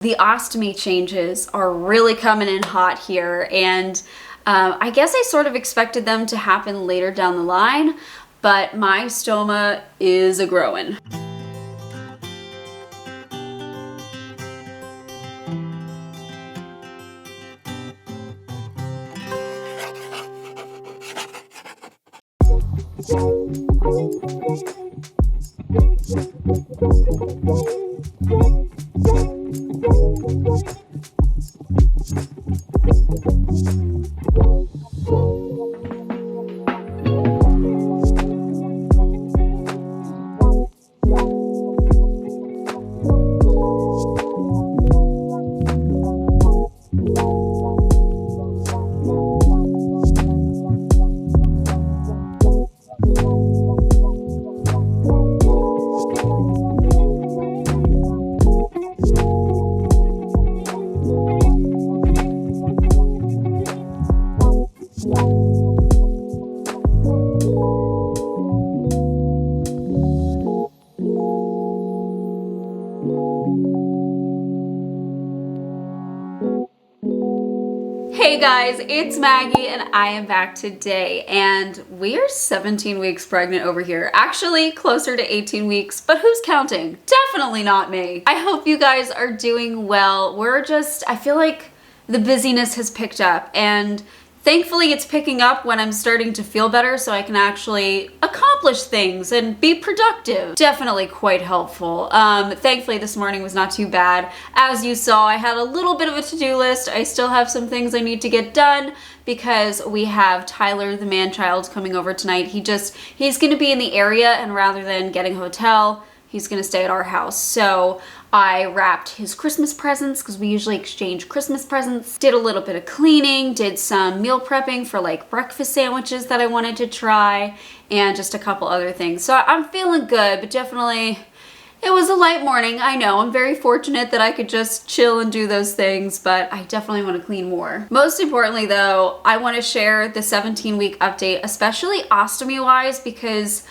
The ostomy changes are really coming in hot here, and I guess I sort of expected them to happen later down the line, but my stoma is a-growing. Hey guys, it's Maggie and I am back today, and we are 17 weeks pregnant over here. Actually closer to 18 weeks, but who's counting? Definitely not me. I hope you guys are doing well. I feel like the busyness has picked up, and thankfully it's picking up when I'm starting to feel better so I can actually accomplish things and be productive. Definitely quite helpful. Thankfully this morning was not too bad. As you saw, I had a little bit of a to-do list. I still have some things I need to get done because we have Tyler, the man-child, coming over tonight. He's gonna be in the area, and rather than getting a hotel, he's gonna stay at our house. So I wrapped his Christmas presents because we usually exchange Christmas presents. Did a little bit of cleaning, did some meal prepping for like breakfast sandwiches that I wanted to try, and just a couple other things. So I'm feeling good, but definitely it was a light morning. I know, I'm very fortunate that I could just chill and do those things, but I definitely want to clean more. Most importantly though, I want to share the 17-week update, especially ostomy-wise, because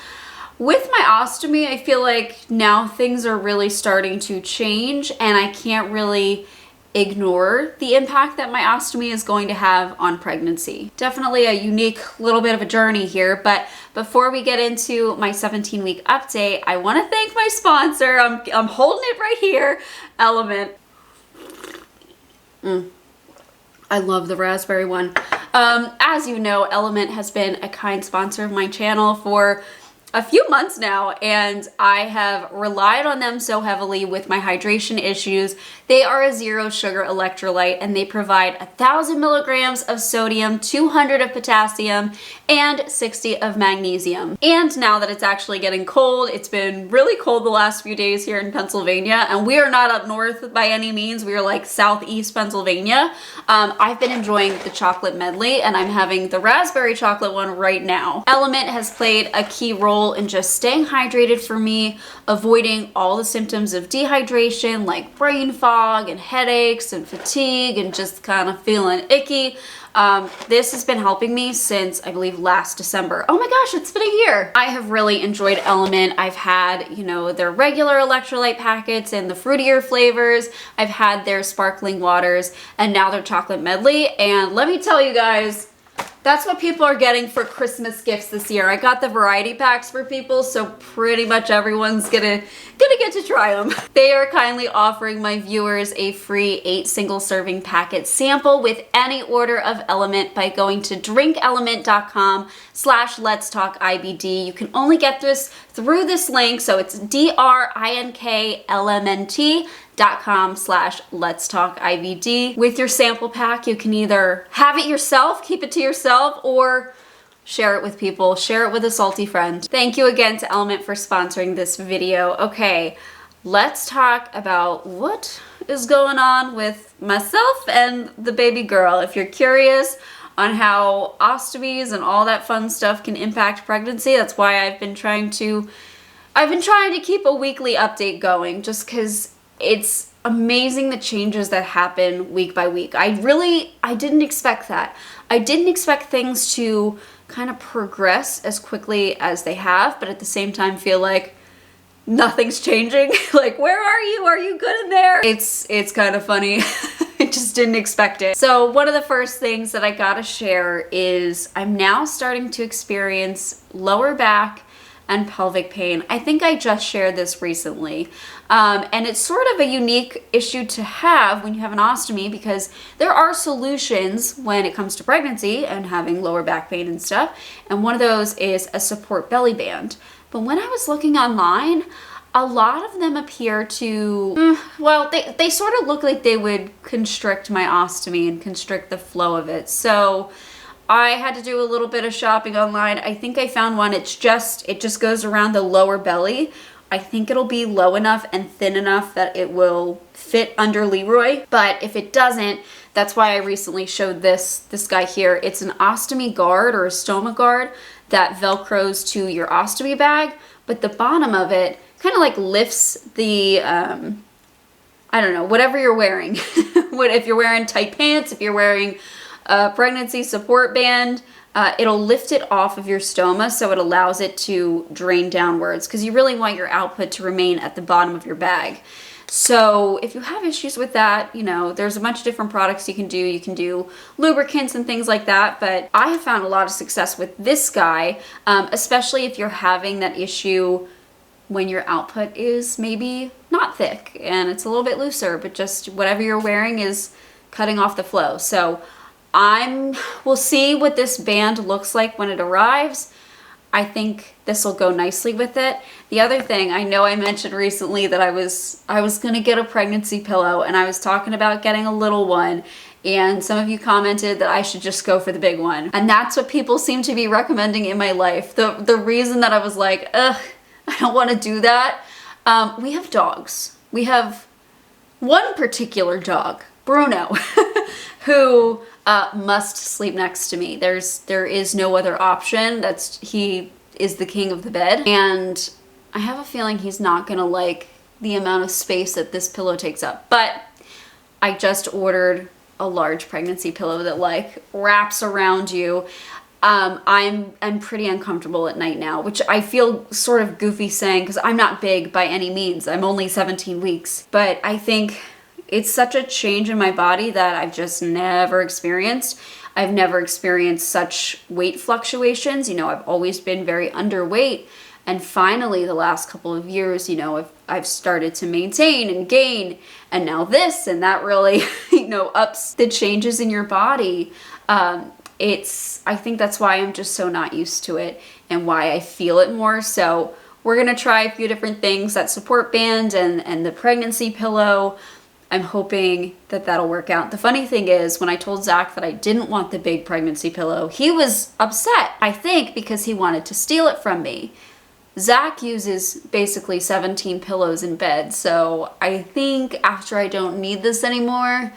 with my ostomy, I feel like now things are really starting to change, and I can't really ignore the impact that my ostomy is going to have on pregnancy. Definitely a unique little bit of a journey here, but before we get into my 17-week update, I want to thank my sponsor. I'm holding it right here, Element. I love the raspberry one. As you know, Element has been a kind sponsor of my channel for a few months now, and I have relied on them so heavily with my hydration issues. They are a zero sugar electrolyte, and they provide 1,000 milligrams of sodium, 200 of potassium, and 60 of magnesium. And now that it's actually getting cold, it's been really cold the last few days here in Pennsylvania, and we are not up north by any means. We are like southeast Pennsylvania. I've been enjoying the chocolate medley, and I'm having the raspberry chocolate one right now. Element has played a key role in just staying hydrated for me, avoiding all the symptoms of dehydration like brain fog and headaches and fatigue and just kind of feeling icky. This has been helping me since, I believe, last December. Oh my gosh, it's been a year. I have really enjoyed Element. I've had, you know, their regular electrolyte packets and the fruitier flavors. I've had their sparkling waters, and now their chocolate medley. And let me tell you guys, that's what people are getting for Christmas gifts this year. I got the variety packs for people, so pretty much everyone's gonna get to try them. They are kindly offering my viewers a free 8 single serving packet sample with any order of Element by going to drinkelement.com/LetsTalkIBD. You can only get this through this link, so it's drinkLMNT.com/LetsTalkIBD. With your sample pack, you can either have it yourself, keep it to yourself, or share it with people. Share it with a salty friend. Thank you again to Element for sponsoring this video. Okay, let's talk about what is going on with myself and the baby girl. If you're curious on how ostomies and all that fun stuff can impact pregnancy, that's why I've been trying to keep a weekly update going, just because it's amazing the changes that happen week by week. I didn't expect that. I didn't expect things to kind of progress as quickly as they have, but at the same time feel like nothing's changing. Like, where are you? Are you good in there? It's kind of funny. I just didn't expect it. So one of the first things that I gotta share is I'm now starting to experience lower back and pelvic pain. I think I just shared this recently. And it's sort of a unique issue to have when you have an ostomy, because there are solutions when it comes to pregnancy and having lower back pain and stuff. And one of those is a support belly band. But when I was looking online, a lot of them appear to, well, they sort of look like they would constrict my ostomy and constrict the flow of it. So I had to do a little bit of shopping online. I think I found one. It just goes around the lower belly. I think it'll be low enough and thin enough that it will fit under Leroy. But if it doesn't, that's why I recently showed this guy here. It's an ostomy guard or a stoma guard that Velcros to your ostomy bag, but the bottom of it kind of like lifts the, I don't know, whatever you're wearing. If you're wearing tight pants, if you're wearing a pregnancy support band, it'll lift it off of your stoma, so it allows it to drain downwards, because you really want your output to remain at the bottom of your bag. So if you have issues with that, you know, there's a bunch of different products you can do. You can do lubricants and things like that, but I have found a lot of success with this guy, especially if you're having that issue when your output is maybe not thick and it's a little bit looser, but just whatever you're wearing is cutting off the flow. So we'll see what this band looks like when it arrives. I think this will go nicely with it. The other thing, I know I mentioned recently that I was gonna get a pregnancy pillow, and I was talking about getting a little one, and some of you commented that I should just go for the big one. And that's what people seem to be recommending in my life. The reason that I was like, ugh, I don't wanna do that. We have dogs. We have one particular dog, Bruno, who must sleep next to me. There is no other option. He is the king of the bed, and I have a feeling he's not gonna like the amount of space that this pillow takes up. But I just ordered a large pregnancy pillow that like wraps around you. I'm pretty uncomfortable at night now, which I feel sort of goofy saying because I'm not big by any means. I'm only 17 weeks, but I think it's such a change in my body that I've just never experienced. I've never experienced such weight fluctuations. You know, I've always been very underweight. And finally, the last couple of years, you know, I've started to maintain and gain. And now this, and that really, you know, ups the changes in your body. I think that's why I'm just so not used to it and why I feel it more. So we're going to try a few different things, that support band and the pregnancy pillow. I'm hoping that that'll work out. The funny thing is, when I told Zach that I didn't want the big pregnancy pillow, he was upset, I think, because he wanted to steal it from me. Zach uses basically 17 pillows in bed, so I think after I don't need this anymore,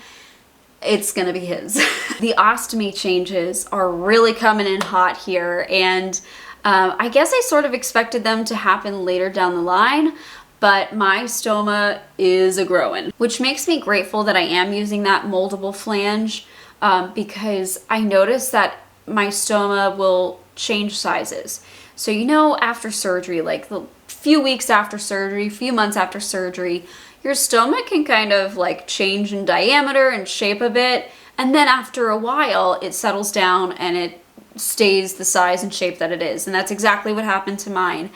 it's gonna be his. The ostomy changes are really coming in hot here, and I guess I sort of expected them to happen later down the line, but my stoma is a-growing, which makes me grateful that I am using that moldable flange, because I noticed that my stoma will change sizes. So, you know, after surgery, like the few weeks after surgery, few months after surgery, your stoma can kind of like change in diameter and shape a bit. And then after a while, it settles down and it stays the size and shape that it is. And that's exactly what happened to mine.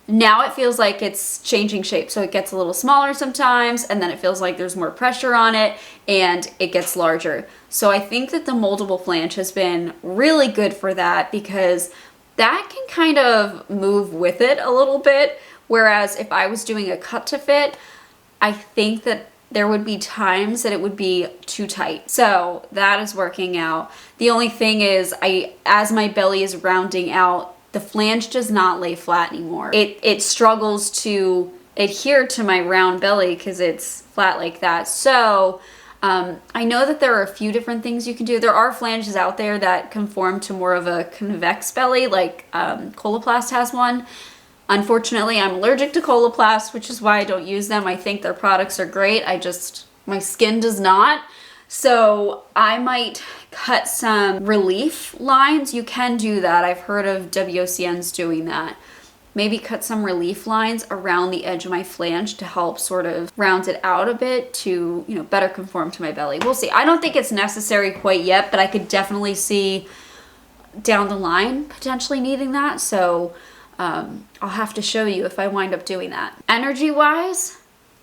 Now it feels like it's changing shape. So it gets a little smaller sometimes, and then it feels like there's more pressure on it and it gets larger. So I think that the moldable flange has been really good for that, because that can kind of move with it a little bit. Whereas if I was doing a cut to fit, I think that there would be times that it would be too tight. So that is working out. The only thing is, as my belly is rounding out, the flange does not lay flat anymore. It struggles to adhere to my round belly because it's flat like that. So I know that there are a few different things you can do. There are flanges out there that conform to more of a convex belly, like Coloplast has one. Unfortunately, I'm allergic to Coloplast, which is why I don't use them. I think their products are great. My skin does not. So I might cut some relief lines. You can do that. I've heard of WOCNs doing that. maybe cut some relief lines around the edge of my flange to help sort of round it out a bit to, you know, better conform to my belly. We'll see. I don't think it's necessary quite yet, but I could definitely see down the line potentially needing that. So I'll have to show you if I wind up doing that. Energy-wise,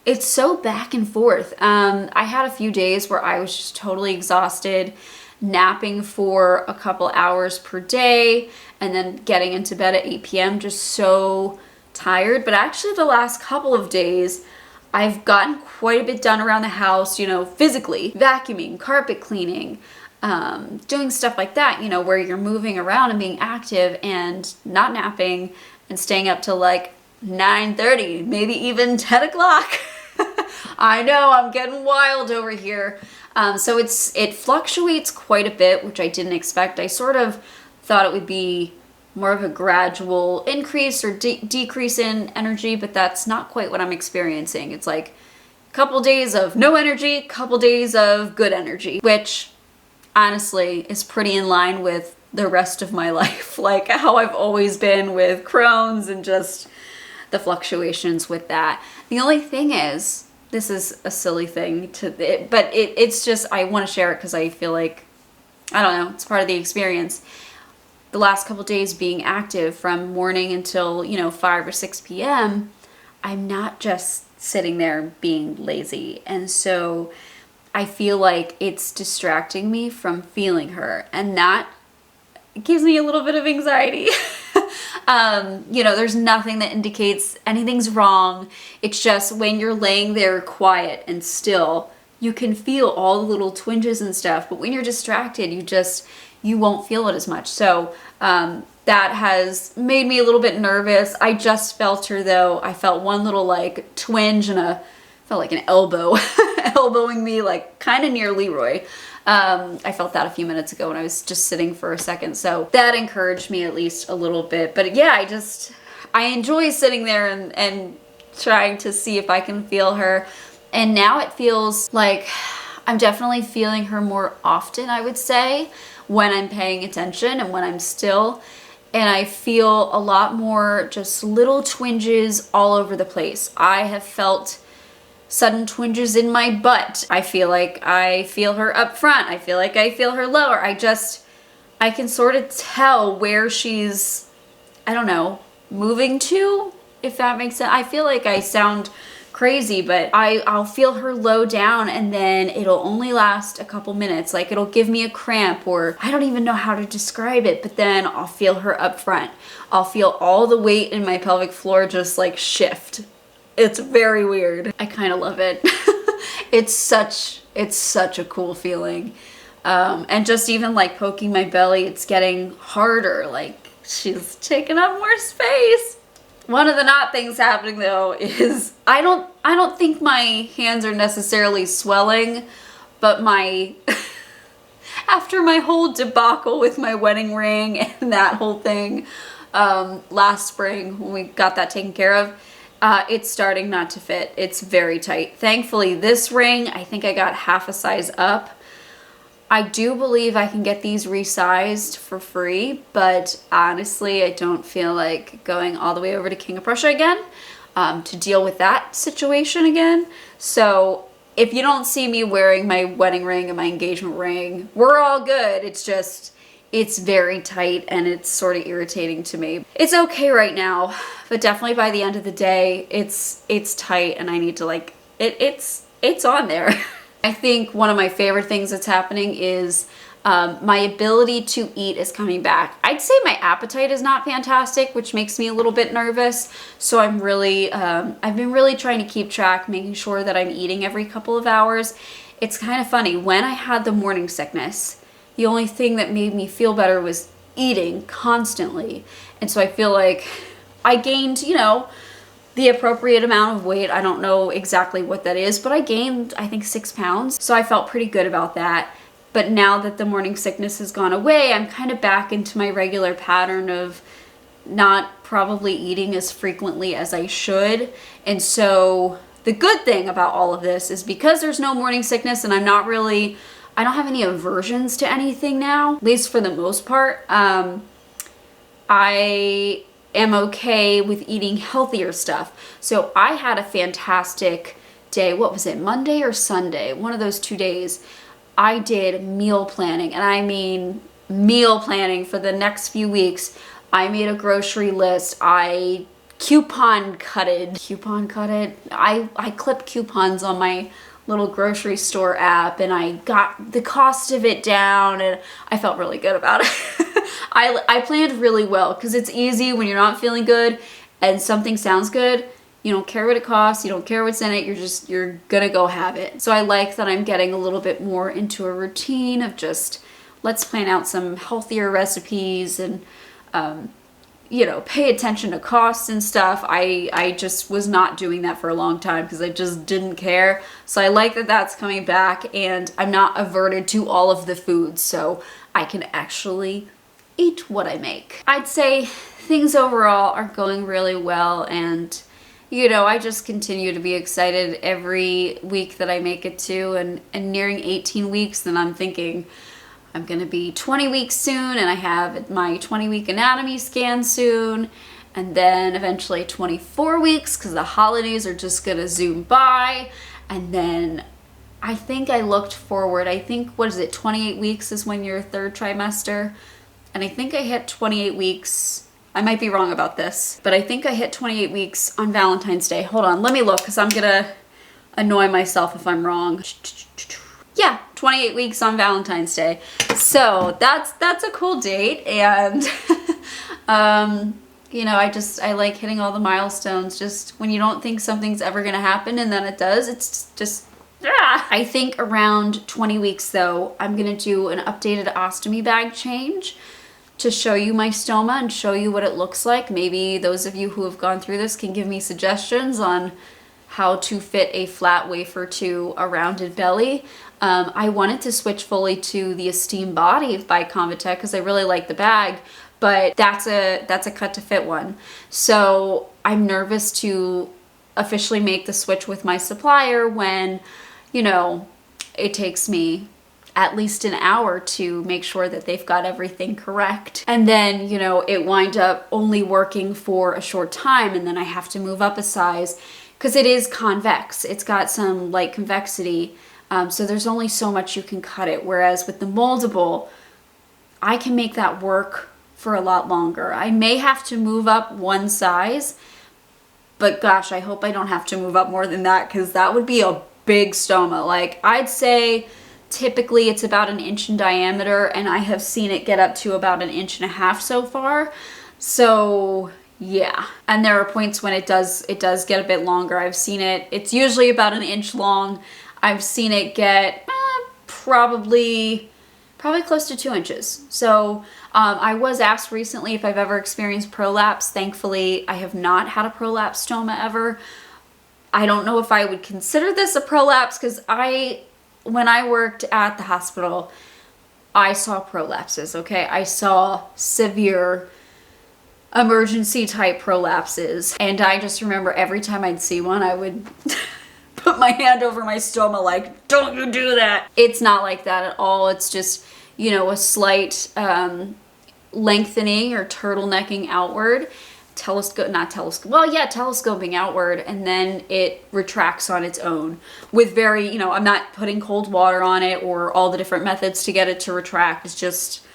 it's so back and forth. I had a few days where I was just totally exhausted, napping for a couple hours per day, and then getting into bed at 8 p.m. just so tired. But actually the last couple of days, I've gotten quite a bit done around the house, you know, physically, vacuuming, carpet cleaning, doing stuff like that, you know, where you're moving around and being active and not napping and staying up till like 9:30, maybe even 10 o'clock. I know, I'm getting wild over here. So it fluctuates quite a bit, which I didn't expect. I sort of thought it would be more of a gradual increase or decrease in energy, but that's not quite what I'm experiencing. It's like a couple days of no energy, couple days of good energy, which honestly is pretty in line with the rest of my life, like how I've always been with Crohn's and just the fluctuations with that. The only thing is, this is a silly thing but it's just, I want to share it because I feel like, I don't know, it's part of the experience. The last couple days being active from morning until, you know, 5 or 6 p.m., I'm not just sitting there being lazy. And so I feel like it's distracting me from feeling her, and that gives me a little bit of anxiety. You know, there's nothing that indicates anything's wrong. It's just when you're laying there quiet and still, you can feel all the little twinges and stuff, but when you're distracted, you won't feel it as much. So that has made me a little bit nervous. I just felt her though. I felt one little like twinge and felt like an elbow elbowing me like kind of near Leroy. I felt that a few minutes ago when I was just sitting for a second. So that encouraged me at least a little bit. But yeah, I enjoy sitting there and trying to see if I can feel her. And now it feels like I'm definitely feeling her more often, I would say, when I'm paying attention and when I'm still. And I feel a lot more just little twinges all over the place. I have felt sudden twinges in my butt. I feel like I feel her up front. I feel like I feel her lower. I can sort of tell where she's, I don't know, moving to, if that makes sense. I feel like I sound crazy, but I'll feel her low down and then it'll only last a couple minutes. Like it'll give me a cramp, or I don't even know how to describe it, but then I'll feel her up front. I'll feel all the weight in my pelvic floor just like shift. It's very weird. I kind of love it. It's such a cool feeling. And just even like poking my belly, it's getting harder. Like she's taking up more space. One of the not things happening though is I don't think my hands are necessarily swelling, but after my whole debacle with my wedding ring and that whole thing last spring when we got that taken care of, it's starting not to fit. It's very tight. Thankfully, this ring, I think I got half a size up. I do believe I can get these resized for free, but honestly, I don't feel like going all the way over to King of Prussia again to deal with that situation again. So if you don't see me wearing my wedding ring and my engagement ring, we're all good. It's just, it's very tight and it's sort of irritating to me. It's okay right now, but definitely by the end of the day, it's tight and I need to like, it's on there. I think one of my favorite things that's happening is my ability to eat is coming back. I'd say my appetite is not fantastic, which makes me a little bit nervous. So I'm really, I've been really trying to keep track, making sure that I'm eating every couple of hours. It's kind of funny, when I had the morning sickness, the only thing that made me feel better was eating constantly. And so I feel like I gained, you know, the appropriate amount of weight. I don't know exactly what that is, but I gained, I think, 6 pounds. So I felt pretty good about that. But now that the morning sickness has gone away, I'm kind of back into my regular pattern of not probably eating as frequently as I should. And so the good thing about all of this is because there's no morning sickness and I don't have any aversions to anything now, at least for the most part. I am okay with eating healthier stuff. So I had a fantastic day. What was it, Monday or Sunday? One of those 2 days. I did meal planning, and I mean meal planning for the next few weeks. I made a grocery list. I coupon cutted. I clip coupons on my little grocery store app, and I got the cost of it down, and I felt really good about it. I planned really well, because it's easy when you're not feeling good and something sounds good. You don't care what it costs, you don't care what's in it, you're gonna go have it. So I like that I'm getting a little bit more into a routine of just, let's plan out some healthier recipes and, you know, pay attention to costs and stuff. I just was not doing that for a long time because I just didn't care. So I like that that's coming back, and I'm not averted to all of the foods, so I can actually eat what I make. I'd say things overall are going really well, and you know, I just continue to be excited every week that I make it to, and nearing 18 weeks, then I'm thinking I'm gonna be 20 weeks soon, and I have my 20-week anatomy scan soon, and then eventually 24 weeks because the holidays are just gonna zoom by. And then I think I looked forward, I think, what is it, 28 weeks is when your third trimester, and I think I hit 28 weeks. I might be wrong about this, but I think I hit 28 weeks on Valentine's Day. Hold on, let me look, because I'm gonna annoy myself if I'm wrong. Yeah, 28 weeks on Valentine's Day. So that's a cool date, and you know, I like hitting all the milestones. Just when you don't think something's ever gonna happen and then it does, it's just, ah. I think around 20 weeks though, I'm gonna do an updated ostomy bag change to show you my stoma and show you what it looks like. Maybe those of you who have gone through this can give me suggestions on how to fit a flat wafer to a rounded belly. I wanted to switch fully to the Esteem Body by Convatec because I really like the bag, but that's a cut to fit one. So I'm nervous to officially make the switch with my supplier when, you know, it takes me at least an hour to make sure that they've got everything correct. And then, you know, it wind up only working for a short time, and then I have to move up a size because it is convex. It's got some light convexity. So there's only so much you can cut it. Whereas with the moldable, I can make that work for a lot longer. I may have to move up one size, but gosh, I hope I don't have to move up more than that, because that would be a big stoma. Like, I'd say typically it's about 1 inch in diameter, and I have seen it get up to about 1.5 inches so far. So yeah, and there are points when it does get a bit longer. I've seen it's usually about 1 inch long. I've seen it get probably close to 2 inches. So I was asked recently if I've ever experienced prolapse. Thankfully, I have not had a prolapse stoma ever. I don't know if I would consider this a prolapse, because when I worked at the hospital, I saw prolapses, okay? I saw severe emergency type prolapses, and I just remember every time I'd see one, I would put my hand over my stoma like, don't you do that. It's not like that at all. It's just, you know, a slight lengthening or turtlenecking outward. Telescoping outward, and then it retracts on its own with very, you know, I'm not putting cold water on it or all the different methods to get it to retract. It's just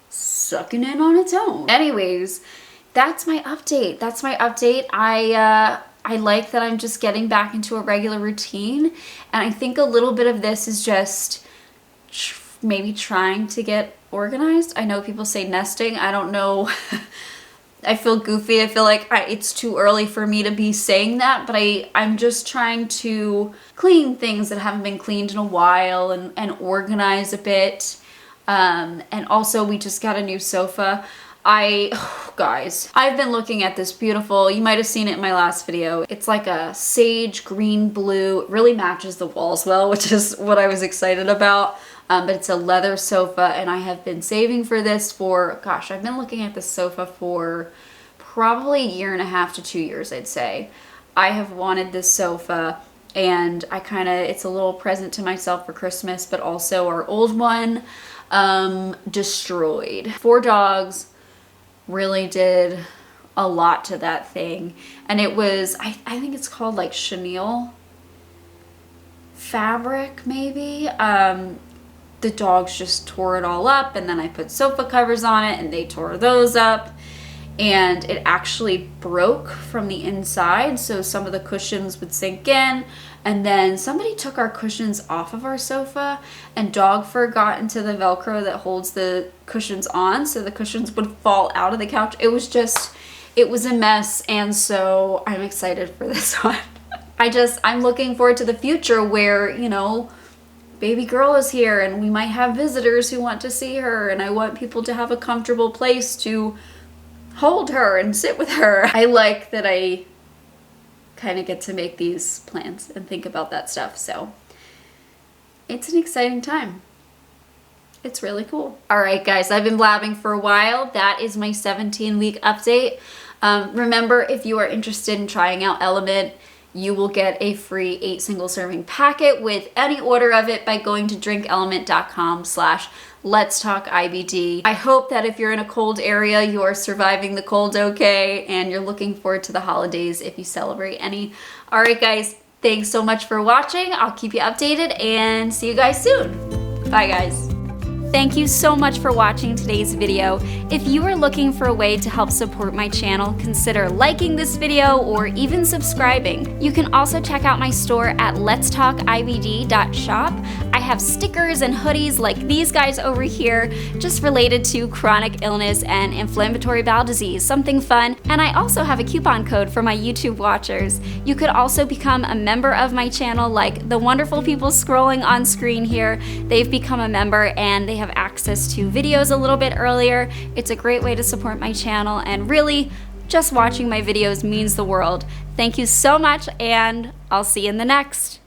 sucking in on its own. Anyways, that's my update. I like that I'm just getting back into a regular routine, and I think a little bit of this is just maybe trying to get organized. I know people say nesting. I don't know. I feel goofy. I feel like it's too early for me to be saying that, but I'm just trying to clean things that haven't been cleaned in a while and organize a bit. And also, we just got a new sofa. Guys, I've been looking at this beautiful, you might have seen it in my last video. It's like a sage green blue. It really matches the walls well, which is what I was excited about. But it's a leather sofa, and I have been saving for this for, gosh, I've been looking at this sofa for probably 1.5 to 2 years, I'd say. I have wanted this sofa, and it's a little present to myself for Christmas, but also our old one destroyed. 4 dogs really did a lot to that thing. And it was, I think it's called like chenille fabric maybe. The dogs just tore it all up, and then I put sofa covers on it and they tore those up, and it actually broke from the inside, so some of the cushions would sink in. And then somebody took our cushions off of our sofa, and dog fur got into the Velcro that holds the cushions on, so the cushions would fall out of the couch. It was a mess, and so I'm excited for this one. I'm looking forward to the future where, you know, baby girl is here and we might have visitors who want to see her, and I want people to have a comfortable place to hold her and sit with her. I like that I kind of get to make these plans and think about that stuff, so it's an exciting time. It's really cool. All right, guys, I've been blabbing for a while. That is my 17-week update. Remember, if you are interested in trying out Element, you will get a free 8 single serving packet with any order of it by going to drinkelement.com/LetsTalkIBD. I hope that if you're in a cold area, you are surviving the cold okay, and you're looking forward to the holidays if you celebrate any. All right, guys, thanks so much for watching. I'll keep you updated and see you guys soon. Bye, guys. Thank you so much for watching today's video. If you are looking for a way to help support my channel, consider liking this video or even subscribing. You can also check out my store at LetsTalkIBD.shop. I have stickers and hoodies like these guys over here, just related to chronic illness and inflammatory bowel disease, something fun. And I also have a coupon code for my YouTube watchers. You could also become a member of my channel, like the wonderful people scrolling on screen here. They've become a member and they have access to videos a little bit earlier. It's a great way to support my channel, and really, just watching my videos means the world. Thank you so much, and I'll see you in the next.